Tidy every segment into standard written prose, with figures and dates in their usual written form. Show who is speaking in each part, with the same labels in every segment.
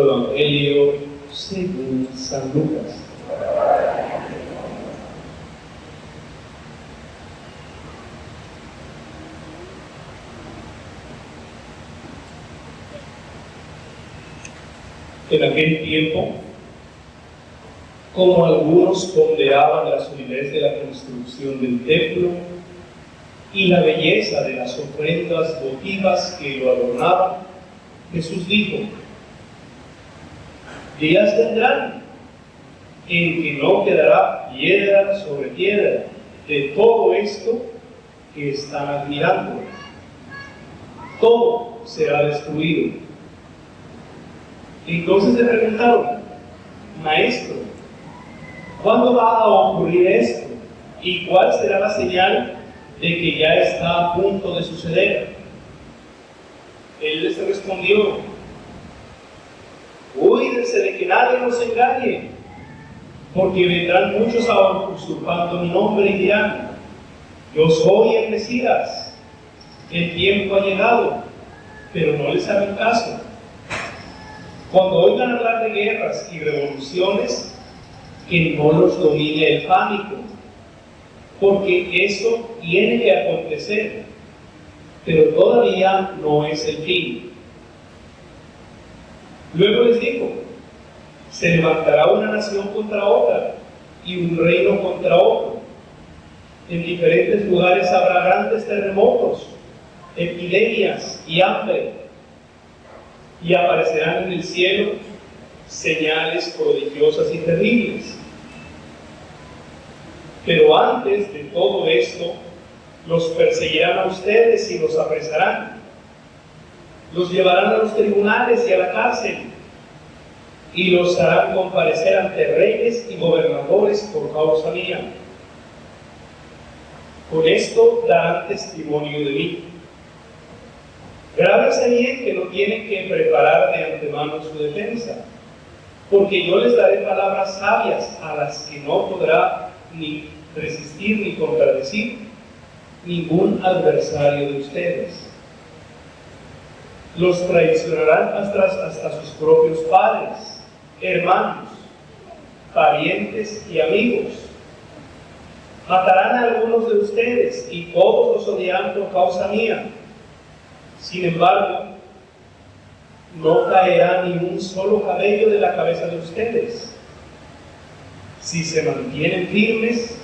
Speaker 1: Evangelio según San Lucas. En aquel tiempo, como algunos ponderaban la solidez de la construcción del templo y la belleza de las ofrendas votivas que lo adornaban, Jesús dijo: días vendrán en que no quedará piedra sobre piedra de todo esto que están admirando. Todo será destruido. Entonces le preguntaron: Maestro, ¿cuándo va a ocurrir esto? ¿Y cuál será la señal de que ya está a punto de suceder? Él les respondió: cuídense de que nadie nos engañe, porque vendrán muchos usurpando mi nombre y dirán: yo soy el Mesías, el tiempo ha llegado, pero no les hagan caso. Cuando oigan hablar de guerras y revoluciones, que no los domine el pánico, porque eso tiene que acontecer, pero todavía no es el fin. Luego les dijo: se levantará una nación contra otra y un reino contra otro. En diferentes lugares habrá grandes terremotos, epidemias y hambre, y aparecerán en el cielo señales prodigiosas y terribles. Pero antes de todo esto, los perseguirán a ustedes y los apresarán. Los llevarán a los tribunales y a la cárcel, y los harán comparecer ante reyes y gobernadores por causa mía. Con esto darán testimonio de mí. Grábense bien que no tienen que preparar de antemano su defensa, porque yo les daré palabras sabias a las que no podrá ni resistir ni contradecir ningún adversario de ustedes. Los traicionarán hasta sus propios padres, hermanos, parientes y amigos. Matarán a algunos de ustedes y todos los odiarán por causa mía. Sin embargo, no caerá ni un solo cabello de la cabeza de ustedes. Si se mantienen firmes,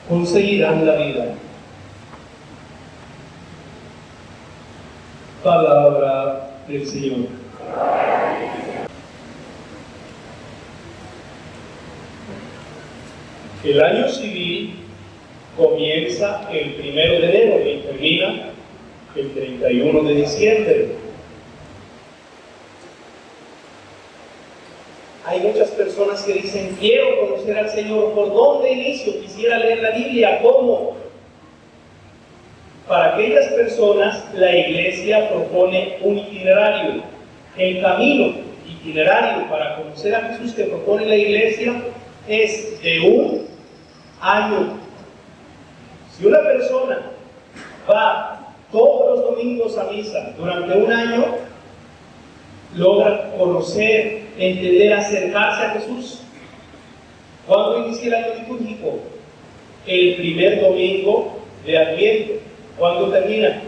Speaker 1: conseguirán la vida. Palabra del Señor. El año civil comienza el 1 de enero y termina el 31 de diciembre. Hay muchas personas que dicen: quiero conocer al Señor. ¿Por dónde inicio? Quisiera leer la Biblia. ¿Cómo? Para aquellas personas, la Iglesia propone un itinerario. El camino itinerario para conocer a Jesús que propone la Iglesia es de un año. Si una persona va todos los domingos a misa durante un año, logra conocer, entender, acercarse a Jesús. ¿Cuándo inicia el año litúrgico? El primer domingo de Adviento. ¿Cuándo termina?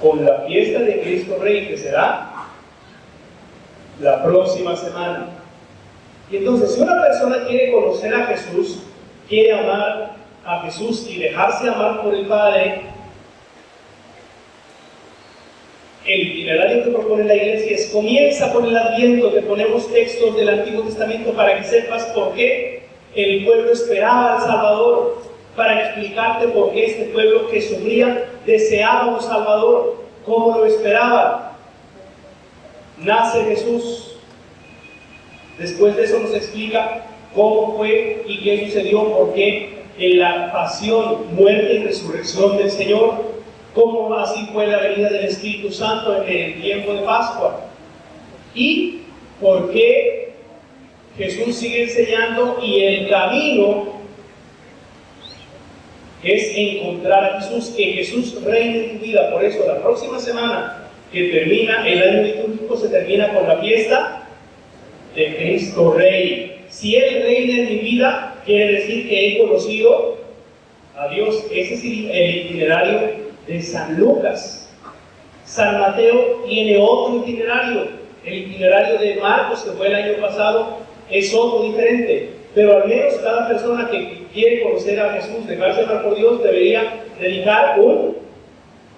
Speaker 1: Con la fiesta de Cristo Rey, que será la próxima semana. Y entonces, si una persona quiere conocer a Jesús, quiere amar a Jesús y dejarse amar por el Padre, el itinerario que propone la Iglesia es: comienza por el Adviento, que ponemos textos del Antiguo Testamento para que sepas por qué el pueblo esperaba al Salvador, para explicarte por qué este pueblo que sufría deseaba un Salvador, cómo lo esperaba. Nace Jesús. Después de eso nos explica cómo fue y qué sucedió, por qué en la pasión, muerte y resurrección del Señor, cómo así fue la venida del Espíritu Santo en el tiempo de Pascua, y por qué Jesús sigue enseñando y el camino es encontrar a Jesús, que Jesús reine en tu vida. Por eso la próxima semana que termina el año litúrgico se termina con la fiesta de Cristo Rey. Si Él reina en mi vida, quiere decir que he conocido a Dios. Ese es el itinerario de San Lucas. San Mateo tiene otro itinerario. El itinerario de Marcos, que fue el año pasado, es otro diferente. Pero al menos cada persona que quiere conocer a Jesús, dejarse amar por Dios, debería dedicar un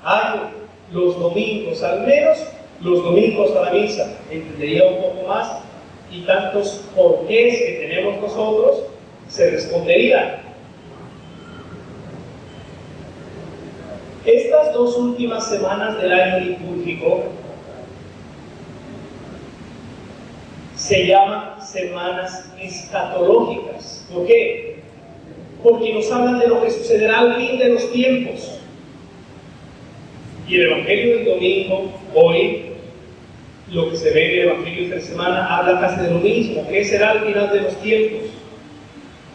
Speaker 1: año, los domingos, al menos los domingos a la misa. Entendería un poco más y tantos porqués que tenemos nosotros se responderían. Estas 2 últimas semanas del año litúrgico se llaman semanas escatológicas. ¿Por qué? Porque nos hablan de lo que sucederá al fin de los tiempos. Y el Evangelio del domingo, hoy, lo que se ve en el Evangelio de esta semana, habla casi de lo mismo. ¿Qué será al final de los tiempos?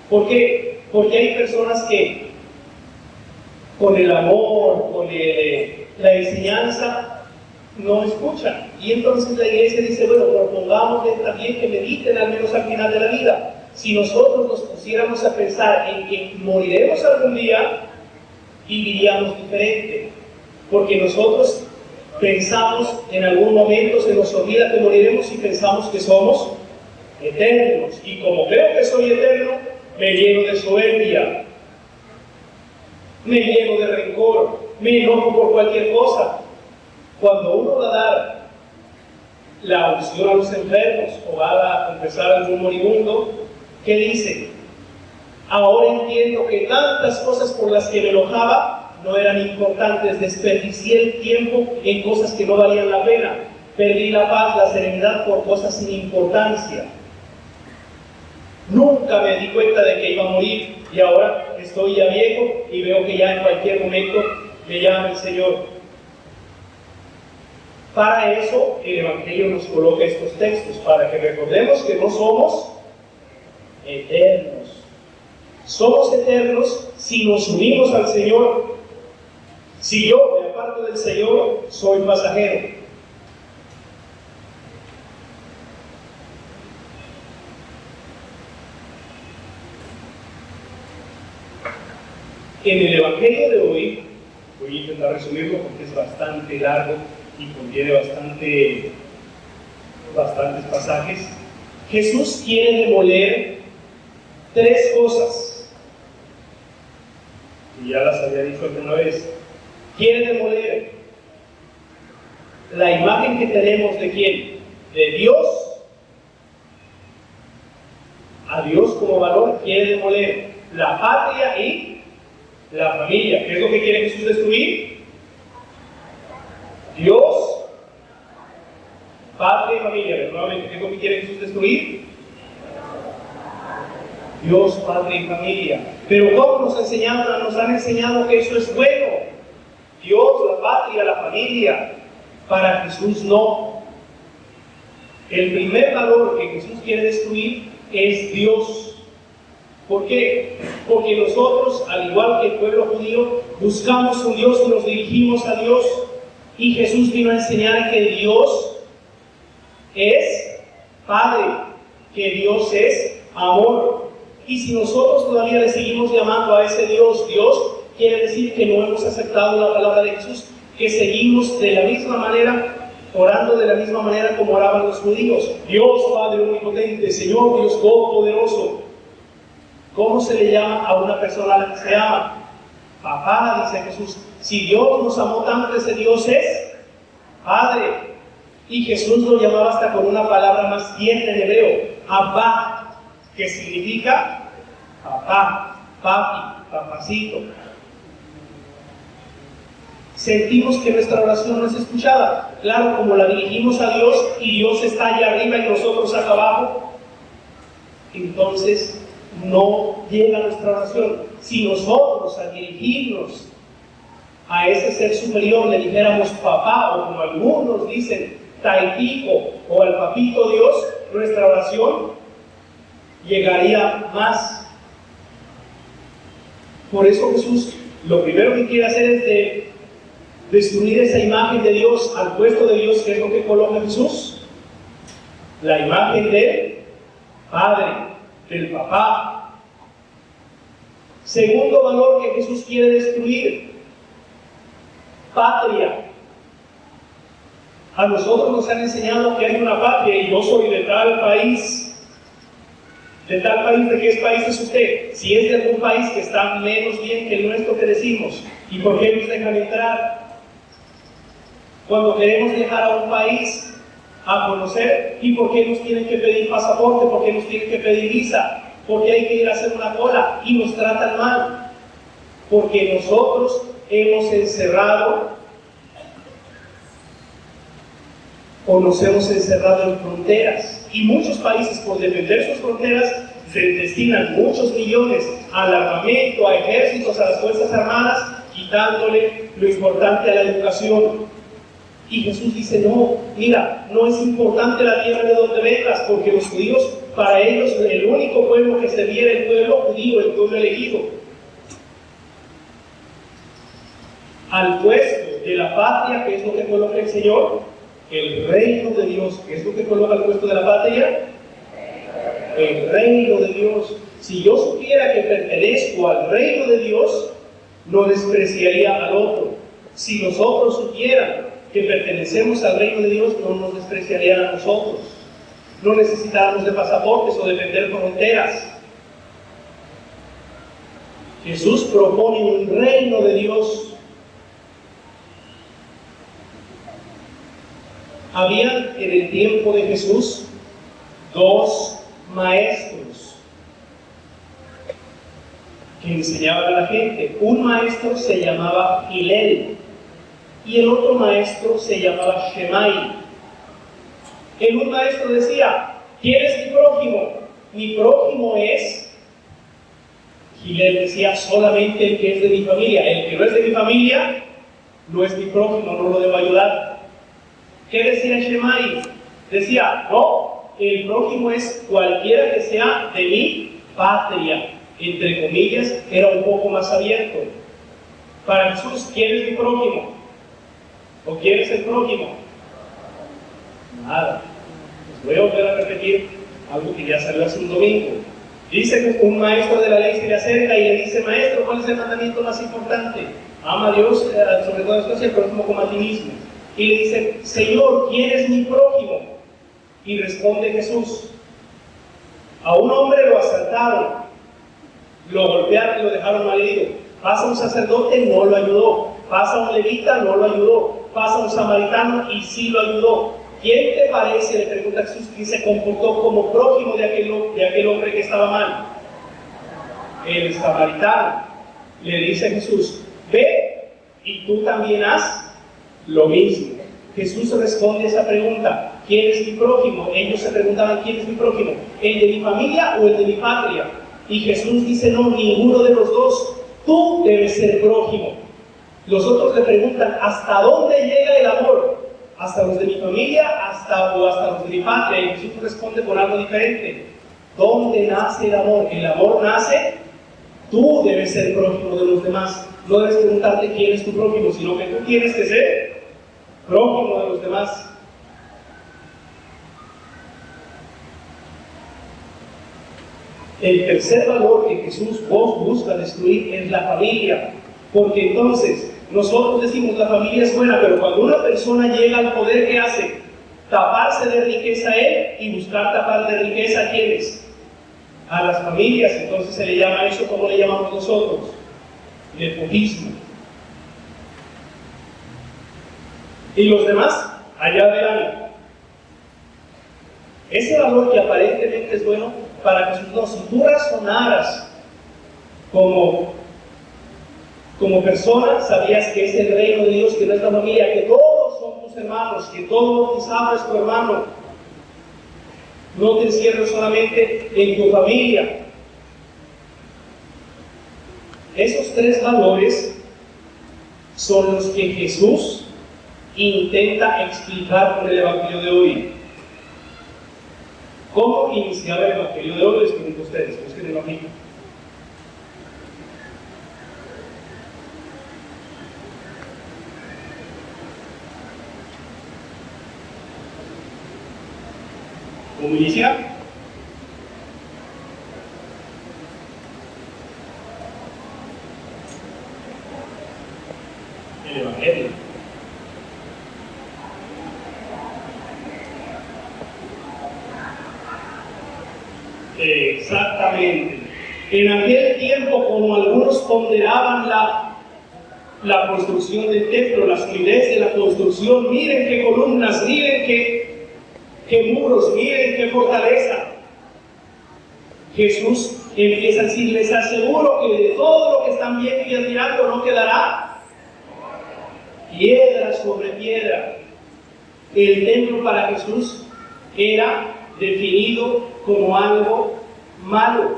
Speaker 1: ¿Por qué? Porque hay personas que con el amor, con la enseñanza, no escuchan. Y entonces la iglesia dice, bueno, propongámosles también que mediten al menos al final de la vida. Si nosotros nos pusiéramos a pensar en que moriremos algún día, viviríamos diferente. Porque nosotros pensamos en algún momento, se nos olvida que moriremos y pensamos que somos eternos. Y como creo que soy eterno, me lleno de soberbia, me lleno de rencor, me enojo por cualquier cosa. Cuando uno va a dar la unción a los enfermos o va a confesar a algún moribundo, ¿qué dice? Ahora entiendo que tantas cosas por las que me enojaba no eran importantes, desperdicié el tiempo en cosas que no valían la pena, perdí la paz, la serenidad por cosas sin importancia. Nunca me di cuenta de que iba a morir y ahora estoy ya viejo y veo que ya en cualquier momento me llama el Señor. Para eso el Evangelio nos coloca estos textos, para que recordemos que no somos eternos. Somos eternos si nos unimos al Señor. Si yo me aparto del Señor, soy pasajero. En el Evangelio de hoy, voy a intentar resumirlo porque es bastante largo y contiene bastantes pasajes. Jesús quiere demoler 3 cosas, y ya las había dicho alguna vez. Quiere demoler la imagen que tenemos de ¿quién? De Dios. A Dios como valor. Quiere demoler la patria y la familia. ¿Qué es lo que quiere Jesús destruir? Dios, patria y familia. Pero nuevamente, ¿qué es lo que quiere Jesús destruir? Dios, patria y familia. Pero ¿cómo nos han enseñado que eso es bueno? Dios, la patria, la familia. Para Jesús no. El primer valor que Jesús quiere destruir es Dios. ¿Por qué? Porque nosotros, al igual que el pueblo judío, buscamos un Dios y nos dirigimos a Dios. Y Jesús vino a enseñar que Dios es Padre, que Dios es amor. Y si nosotros todavía le seguimos llamando a ese Dios, Dios, quiere decir que no hemos aceptado la palabra de Jesús, que seguimos de la misma manera, orando de la misma manera como oraban los judíos. Dios Padre omnipotente, Señor Dios Todopoderoso. ¿Cómo se le llama a una persona a la que se ama? Papá, dice Jesús. Si Dios nos amó tanto, ese Dios es Padre. Y Jesús lo llamaba hasta con una palabra más tierna en hebreo, Abba, que significa papá, papi, papacito. Sentimos que nuestra oración no es escuchada. Claro, como la dirigimos a Dios y Dios está allá arriba y nosotros acá abajo, entonces no llega nuestra oración. Si nosotros al dirigirnos a ese ser superior le dijéramos papá, o como algunos dicen taitico, o al papito Dios, nuestra oración llegaría más. Por eso Jesús lo primero que quiere hacer es destruir esa imagen de Dios al puesto de Dios, que es lo que coloca Jesús. La imagen del Padre, del Papá. Segundo valor que Jesús quiere destruir: patria. A nosotros nos han enseñado que hay una patria y yo soy de tal país. ¿De tal país? ¿De qué país es usted? Si es de algún país que está menos bien que el nuestro, que decimos, ¿y por qué nos dejan entrar? Cuando queremos dejar a un país a conocer, ¿y por qué nos tienen que pedir pasaporte? ¿Por qué nos tienen que pedir visa? ¿Por qué hay que ir a hacer una cola? Y nos tratan mal. Porque nosotros hemos encerrado o nos hemos encerrado en fronteras. Y muchos países, por defender sus fronteras, se destinan muchos millones al armamento, a ejércitos, a las Fuerzas Armadas, quitándole lo importante a la educación. Y Jesús dice: no, mira, no es importante la tierra de donde vengas, porque los judíos, para ellos, el único pueblo que servía era el pueblo judío, el pueblo elegido. Al puesto de la patria, que es lo que coloca el Señor, el reino de Dios, que es lo que coloca al puesto de la patria, el reino de Dios. Si yo supiera que pertenezco al reino de Dios, no despreciaría al otro. Si los otros supieran que pertenecemos al reino de Dios, no nos despreciarían a nosotros. No necesitamos de pasaportes o defender fronteras. Jesús propone un reino de Dios. Había en el tiempo de Jesús dos maestros que enseñaban a la gente. Un maestro se llamaba Hillel y el otro maestro se llamaba Shemai. Un maestro decía: ¿quién es mi prójimo? Mi prójimo es... Hillel decía: solamente el que es de mi familia. El que no es de mi familia no es mi prójimo, no lo debo ayudar. ¿Qué decía Shemai? Decía: no, el prójimo es cualquiera que sea de mi patria. Entre comillas, era un poco más abierto. Para Jesús, ¿quién es mi prójimo? ¿O quién es el prójimo? Nada. Les voy a volver a repetir algo que ya salió hace un domingo. Dice que un maestro de la ley se le acerca y le dice: maestro, ¿cuál es el mandamiento más importante? Ama a Dios sobre todas las cosas y al prójimo como a ti mismo. Y le dice: Señor, ¿quién es mi prójimo? Y responde Jesús: a un hombre lo asaltaron, lo golpearon y lo dejaron malherido. Pasa un sacerdote, no lo ayudó. Pasa un levita, no lo ayudó. Pasa un samaritano y sí lo ayudó. ¿Quién te parece, le pregunta Jesús, que se comportó como prójimo de aquel hombre que estaba mal? El samaritano. Le dice Jesús: ve y tú también haz lo mismo. Jesús responde a esa pregunta: ¿quién es mi prójimo? Ellos se preguntaban: ¿quién es mi prójimo? ¿El de mi familia o el de mi patria? Y Jesús dice: no, ninguno de los dos. Tú debes ser prójimo. Los otros le preguntan: ¿hasta dónde llega el amor? ¿Hasta los de mi familia o hasta los de mi patria? Y Jesús responde por algo diferente: ¿dónde nace el amor? El amor nace, tú debes ser prójimo de los demás. No debes preguntarte quién es tu prójimo, sino que tú tienes que ser prójimo de los demás. El tercer valor que Jesús busca destruir es la familia. Porque entonces, nosotros decimos: la familia es buena, pero cuando una persona llega al poder, ¿qué hace? Taparse de riqueza a él y buscar tapar de riqueza a ¿quiénes? A las familias. Entonces se le llama eso, ¿cómo le llamamos nosotros? Nepotismo. Y los demás, allá verán. Ese valor que aparentemente es bueno para Jesús, no. Si tú razonaras como persona, sabías que es el reino de Dios, que no es la familia, que todos son tus hermanos, que todo bautizado es tu hermano. No te encierres solamente en tu familia. Esos tres valores son los que Jesús intenta explicar con el Evangelio de hoy. ¿Cómo iniciaba el Evangelio de hoy? Les pregunto a ustedes, busquen el Evangelio. ¿Cómo inicia? El Evangelio. Exactamente. En aquel tiempo, como algunos ponderaban la construcción del templo, la solidez de la construcción, miren qué columnas, miren qué muros, miren qué fortaleza. Jesús empieza a decir, les aseguro que de todo lo que están viendo y admirando no quedará piedra sobre piedra. El templo para Jesús era definido como algo malo.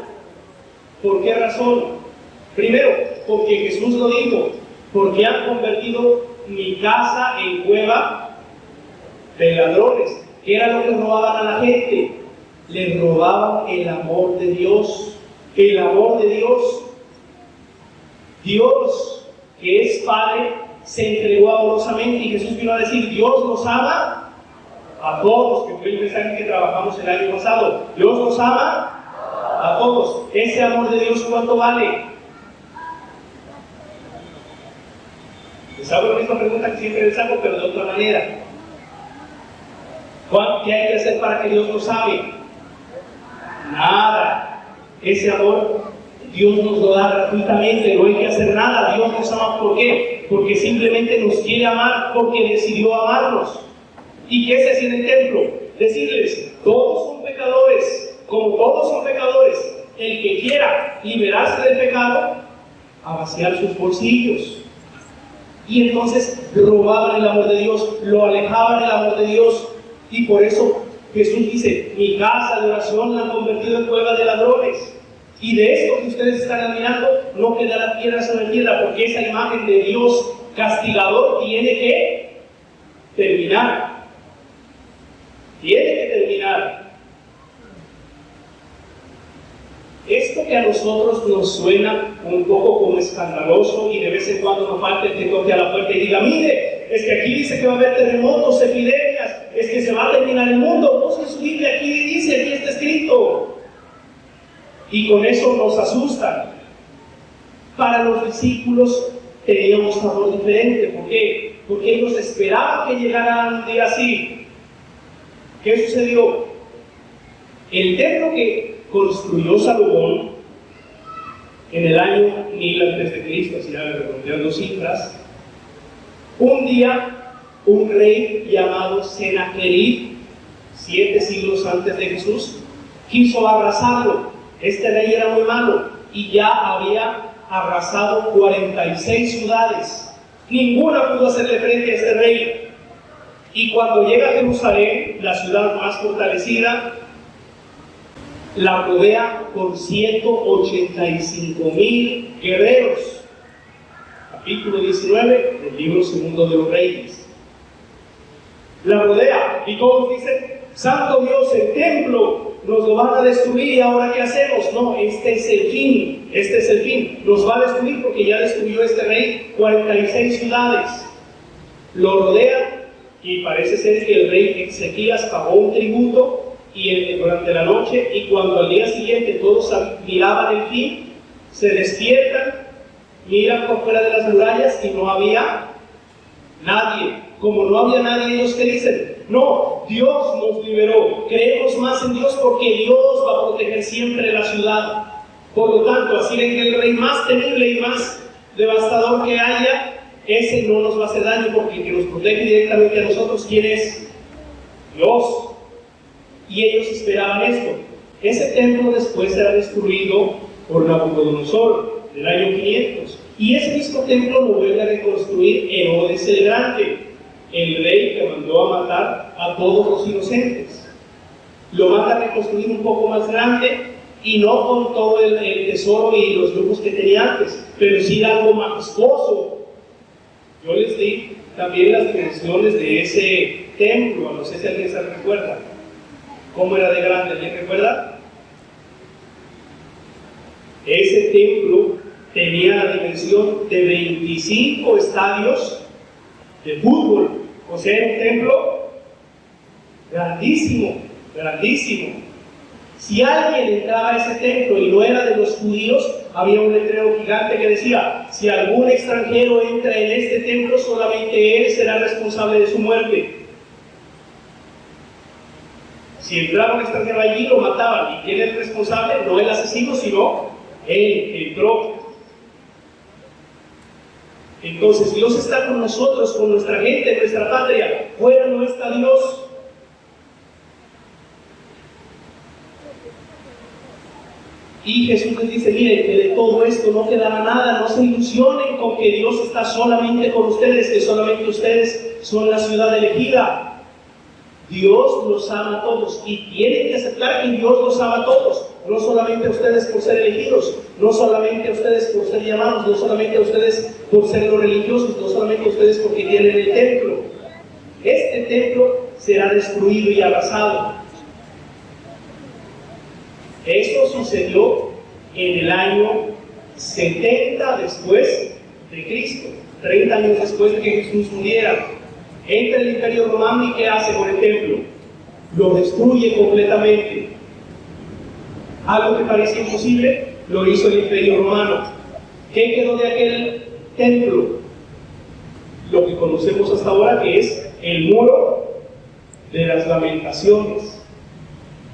Speaker 1: ¿Por qué razón? Primero, porque Jesús lo dijo, porque han convertido mi casa en cueva de ladrones. ¿Qué era lo que robaban a la gente? Les robaban el amor de Dios. El amor de Dios. Dios, que es Padre, se entregó amorosamente y Jesús vino a decir, Dios nos ama a todos, que fue el mensaje que trabajamos el año pasado. Dios nos ama a todos. Ese amor de Dios, ¿cuánto vale? Les hago la misma pregunta que siempre les hago, pero de otra manera. ¿Qué hay que hacer para que Dios nos ame? Nada. Ese amor Dios nos lo da gratuitamente, no hay que hacer nada. Dios nos ama, ¿por qué? Porque simplemente nos quiere amar, porque decidió amarnos. ¿Y qué se hace en el templo? Decirles, todos son pecadores, como todos son pecadores, el que quiera liberarse del pecado, a vaciar sus bolsillos. Y entonces robaban el amor de Dios, lo alejaban del amor de Dios, y por eso Jesús dice, mi casa de oración la han convertido en cueva de ladrones. Y de esto que ustedes están admirando, no quedará piedra sobre piedra, porque esa imagen de Dios castigador tiene que terminar. Tiene que terminar. Esto que a nosotros nos suena un poco como escandaloso y de vez en cuando nos falta el que toque a la puerta y diga, mire, es que aquí dice que va a haber terremotos, epidemias, es que se va a terminar el mundo. Busque su Biblia, aquí dice, aquí está escrito. Y con eso nos asustan. Para los discípulos teníamos sabor diferente. ¿Por qué? Porque ellos esperaban que llegara un día así. ¿Qué sucedió? El templo que construyó Salomón en el año 1000 a.C., si ya me redondeando cifras, un día un rey llamado Sennacherib, 7 siglos antes de Jesús, quiso arrasarlo. Este rey era muy malo y ya había arrasado 46 ciudades. Ninguna pudo hacerle frente a este rey. Y cuando llega a Jerusalén, la ciudad más fortalecida, la rodea con 185,000 guerreros. Capítulo 19 del libro segundo de los Reyes. La rodea y todos dicen, Santo Dios, el templo nos lo van a destruir y ahora ¿qué hacemos? No, este es el fin, nos va a destruir porque ya destruyó este rey 46 ciudades. Lo rodea y parece ser que el rey Ezequías pagó un tributo durante la noche, y cuando al día siguiente todos miraban el fin, se despiertan, miran por fuera de las murallas y no había nadie. Como no había nadie, ellos ¿qué dicen? No, Dios nos liberó, creemos más en Dios porque Dios va a proteger siempre la ciudad. Por lo tanto, así ven que el rey más temible y más devastador que haya, ese no nos va a hacer daño, porque el que nos protege directamente a nosotros, ¿quién es? Dios. Y ellos esperaban esto. Ese templo después será destruido por Nabucodonosor en el año 500. Y ese mismo templo lo vuelve a reconstruir Herodes el Grande, el rey que mandó a matar a todos los inocentes. Lo manda a reconstruir un poco más grande, y no con todo el tesoro y los lujos que tenía antes, pero sí algo majestuoso. Yo les di también las dimensiones de ese templo, no sé si alguien se recuerda cómo era de grande. ¿Alguien recuerda? Ese templo tenía la dimensión de 25 estadios de fútbol. O sea, era un templo grandísimo. grandísimo. Si alguien entraba a ese templo y no era de los judíos, había un letrero gigante que decía: si algún extranjero entra en este templo, solamente él será responsable de su muerte. Si entraba un extranjero allí, lo mataban. ¿Y quién es el responsable? No el asesino, sino él que entró. Entonces, Dios está con nosotros, con nuestra gente, nuestra patria. Fuera no está Dios. Y Jesús les dice: miren, que de todo esto no quedará nada, no se ilusionen con que Dios está solamente con ustedes, que solamente ustedes son la ciudad elegida. Dios los ama a todos y tienen que aceptar que Dios los ama a todos, no solamente a ustedes por ser elegidos, no solamente a ustedes por ser llamados, no solamente a ustedes por ser los religiosos, no solamente a ustedes porque tienen el templo. Este templo será destruido y arrasado. Esto sucedió en el año 70 después de Cristo, 30 años después de que Jesús muriera. Entra el Imperio Romano y ¿qué hace con el templo? Lo destruye completamente. Algo que parecía imposible, lo hizo el Imperio Romano. ¿Qué quedó de aquel templo? Lo que conocemos hasta ahora, que es el muro de las lamentaciones.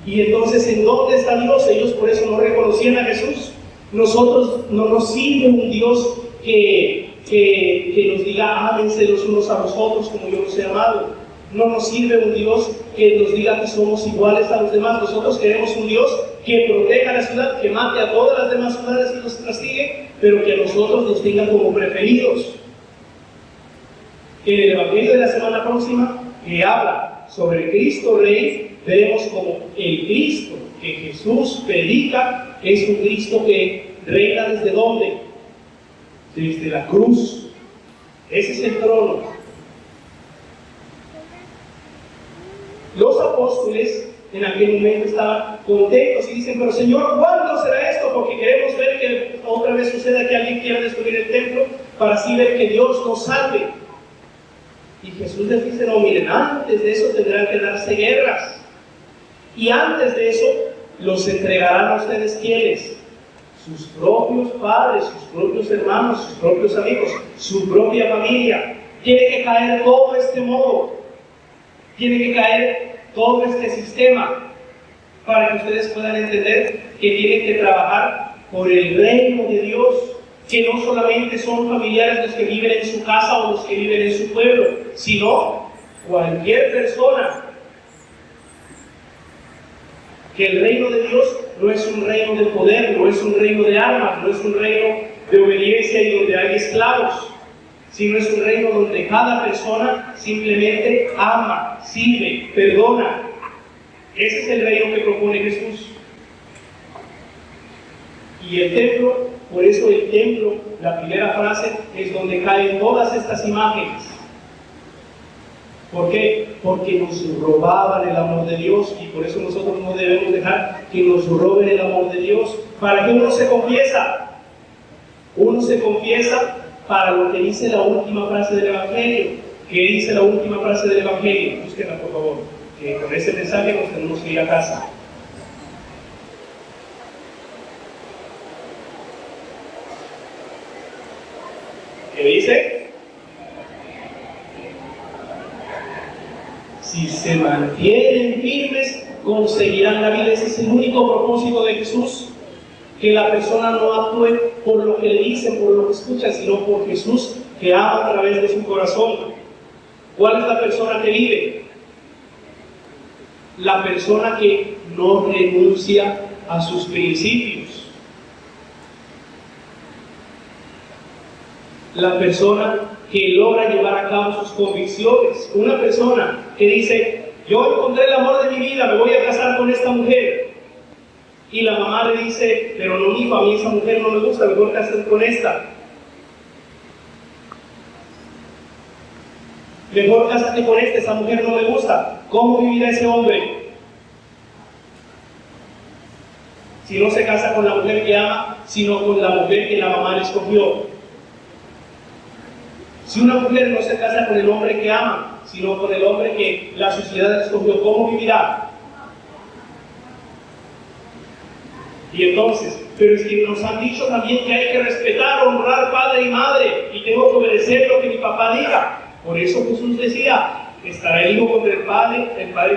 Speaker 1: Y entonces, ¿en dónde está Dios? Ellos por eso no reconocían a Jesús. Nosotros no nos sirve un Dios que nos diga: ámense los unos a los otros como yo los he amado. No nos sirve un Dios que nos diga que somos iguales a los demás. Nosotros queremos un Dios que proteja la ciudad, que mate a todas las demás ciudades y nos castigue, pero que a nosotros nos tenga como preferidos. En el Evangelio de la semana próxima, que habla sobre Cristo Rey, veremos como el Cristo que Jesús predica es un Cristo que reina ¿desde dónde? Desde la cruz. Ese es el trono. Los apóstoles en aquel momento estaban contentos y dicen: pero Señor, ¿cuándo será esto? Porque queremos ver que otra vez suceda que alguien quiera destruir el templo para así ver que Dios nos salve. Y Jesús les dice: no, miren, antes de eso tendrán que darse guerras. Y antes de eso los entregarán a ustedes, ¿quiénes? Sus propios padres, sus propios hermanos, sus propios amigos, su propia familia. Tiene que caer todo este modo, tiene que caer todo este sistema para que ustedes puedan entender que tienen que trabajar por el reino de Dios, que no solamente son familiares los que viven en su casa o los que viven en su pueblo, sino cualquier persona. Que el reino de Dios no es un reino de poder, no es un reino de armas, no es un reino de obediencia y donde hay esclavos, sino es un reino donde cada persona simplemente ama, sirve, perdona. Ese es el reino que propone Jesús. Y el templo, por eso el templo, la primera frase, es donde caen todas estas imágenes. ¿Por qué? Porque nos robaban el amor de Dios y por eso nosotros no debemos dejar que nos roben el amor de Dios. ¿Para qué uno se confiesa? Uno se confiesa para lo que dice la última frase del Evangelio. ¿Qué dice la última frase del Evangelio? Búsquenla, por favor, que con ese mensaje nos tenemos que ir a casa. ¿Qué dice? Si se mantienen firmes, conseguirán la vida. Ese es el único propósito de Jesús. Que la persona no actúe por lo que le dicen, por lo que escucha, sino por Jesús, que ama a través de su corazón. ¿Cuál es la persona que vive? La persona que no renuncia a sus principios. La persona que logra llevar a cabo sus convicciones. Una persona que dice: yo encontré el amor de mi vida, me voy a casar con esta mujer. Y la mamá le dice: pero no, hijo, a mí esa mujer no me gusta, mejor casarme con esta. Mejor cásate con esta, esa mujer no me gusta. ¿Cómo vivirá ese hombre? Si no se casa con la mujer que ama, sino con la mujer que la mamá le escogió. Si una mujer no se casa con el hombre que ama, sino con el hombre que la sociedad escogió, ¿cómo vivirá? Y entonces, pero es que nos han dicho también que hay que respetar, honrar padre y madre, y tengo que obedecer lo que mi papá diga. Por eso Jesús decía, estará el hijo contra el padre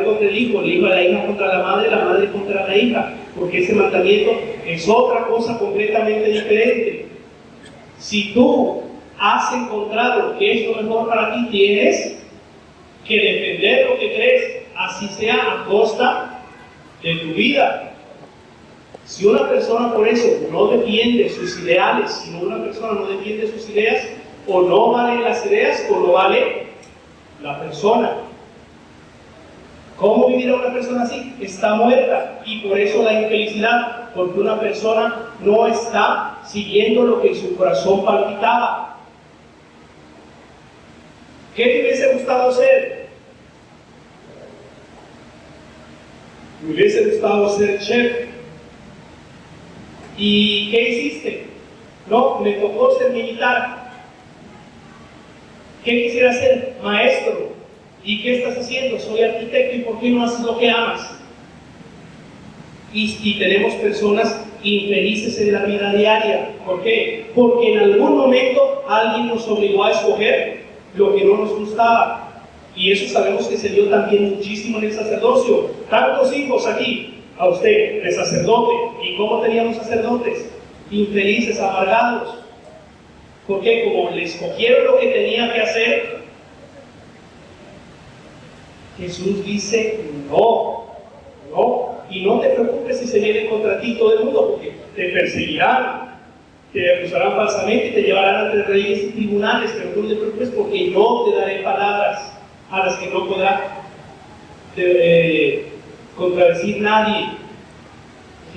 Speaker 1: contra el hijo la hija contra la madre contra la hija, porque ese mandamiento es otra cosa completamente diferente. Si tú has encontrado que es lo mejor para ti, tienes que defender lo que crees, así sea a costa de tu vida. Si una persona por eso no defiende sus ideales, si una persona no defiende sus ideas, o no valen las ideas o no vale la persona. ¿Cómo vivirá una persona así? Está muerta, y por eso la infelicidad, porque una persona no está siguiendo lo que en su corazón palpitaba. ¿Qué te hubiese gustado ser? Me hubiese gustado ser chef. ¿Y qué hiciste? No, me tocó ser militar. ¿Qué quisiera ser? Maestro. ¿Y qué estás haciendo? Soy arquitecto. ¿Y por qué no haces lo que amas? Y tenemos personas infelices en la vida diaria. ¿Por qué? Porque en algún momento alguien nos obligó a escoger lo que no nos gustaba. Y eso sabemos que se dio también muchísimo en el sacerdocio. Tantos hijos aquí, a usted, de sacerdote. ¿Y cómo teníamos sacerdotes? Infelices, amargados. Porque como le escogieron lo que tenía que hacer, Jesús dice no. Y no te preocupes si se viene contra ti todo el mundo, porque te perseguirán, te acusarán falsamente y te llevarán ante reyes y tribunales, pero tú no te preocupes porque yo te daré palabras a las que no podrá contradecir nadie.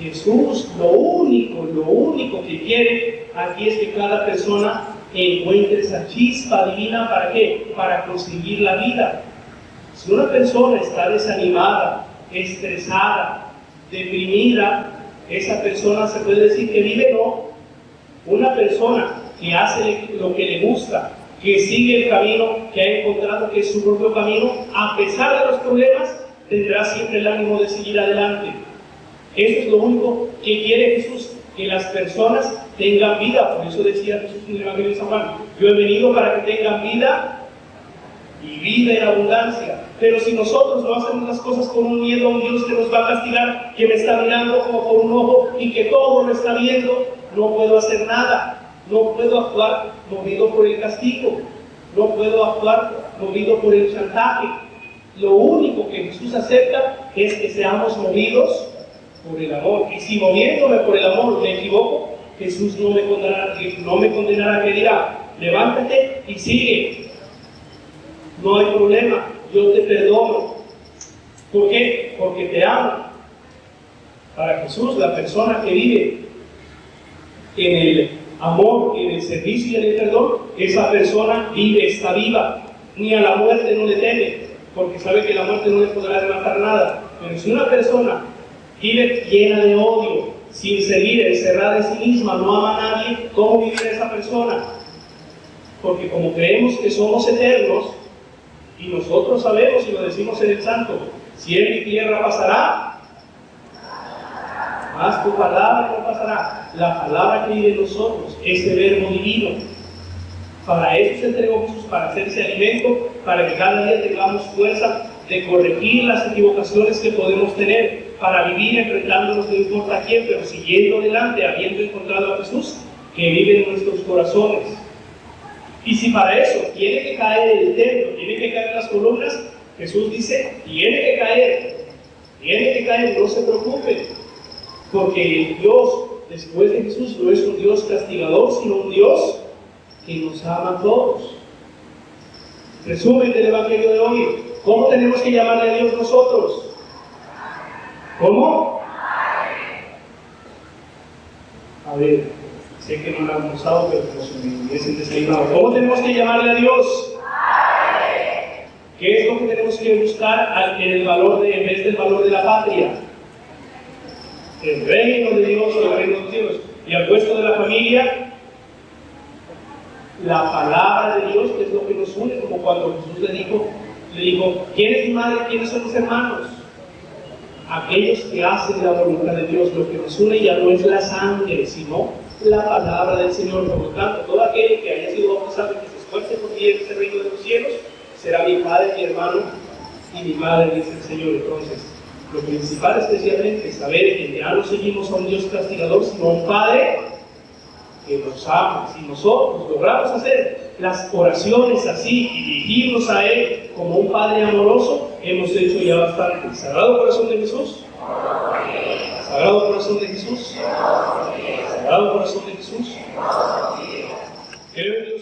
Speaker 1: Jesús lo único que quiere aquí es que cada persona encuentre esa chispa divina. ¿Para qué? Para conseguir la vida. Si una persona está desanimada, estresada, deprimida, esa persona se puede decir que vive no. Una persona que hace lo que le gusta, que sigue el camino que ha encontrado, que es su propio camino, a pesar de los problemas, tendrá siempre el ánimo de seguir adelante. Eso es lo único que quiere Jesús, que las personas tengan vida. Por eso decía Jesús en el Evangelio de San Juan, yo he venido para que tengan vida y vida en abundancia. Pero si nosotros no hacemos las cosas con un miedo a un Dios que nos va a castigar, que me está mirando como por un ojo y que todo lo está viendo, no puedo hacer nada. No puedo actuar movido por el castigo. No puedo actuar movido por el chantaje. Lo único que Jesús acepta es que seamos movidos por el amor. Y si moviéndome por el amor me equivoco, Jesús no me condenará, que dirá, levántate y sigue. No hay problema, yo te perdono. ¿Por qué? Porque te amo. Para Jesús, la persona que vive en el amor, en el servicio y en el perdón, esa persona está viva. Ni a la muerte no le teme, porque sabe que la muerte no le podrá arrebatar nada. Pero si una persona vive llena de odio, sin seguir, encerrada en sí misma, no ama a nadie, ¿cómo vivirá esa persona? Porque como creemos que somos eternos, y nosotros sabemos y lo decimos en el Santo, cielo y tierra pasará, mas tu palabra no pasará. La palabra que vive en nosotros, ese verbo divino, para eso se entregó Jesús, para hacerse alimento, para que cada día tengamos fuerza de corregir las equivocaciones que podemos tener, para vivir enfrentándonos no importa a quién, pero siguiendo adelante, habiendo encontrado a Jesús que vive en nuestros corazones. Y si para eso tiene que caer el templo, tiene que caer las columnas, Jesús dice, tiene que caer, no se preocupe, porque Dios, después de Jesús, no es un Dios castigador, sino un Dios que nos ama a todos. Resumen del Evangelio de hoy, ¿cómo tenemos que llamarle a Dios nosotros? ¿Cómo? A ver, sé que no lo han almorzado, pero como si me hubiesen desayunado. ¿Cómo tenemos que llamarle a Dios? ¿Qué es lo que tenemos que buscar en vez del valor de la patria? El reino de Dios o el reino de los cielos. Y al puesto de la familia, la palabra de Dios, que es lo que nos une, como cuando Jesús le dijo, ¿quién es mi madre? ¿Quiénes son mis hermanos? aquellos que hacen la voluntad de Dios. Lo que nos une ya no es la sangre, sino la palabra del Señor. Por lo tanto, todo aquel que haya sido bautizado y que se esfuerce por vivir en este reino de los cielos, será mi padre, mi hermano y mi madre, dice el Señor. Entonces, lo principal especialmente es saber que ya no seguimos a un Dios castigador, sino a un Padre que nos ama. Si nosotros logramos hacer las oraciones así y dirigirnos a Él como un Padre amoroso, hemos hecho ya bastante. ¿Sagrado Corazón de Jesús? ¿Sagrado Corazón de Jesús? ¿Sagrado Corazón de Jesús? Creo en Dios.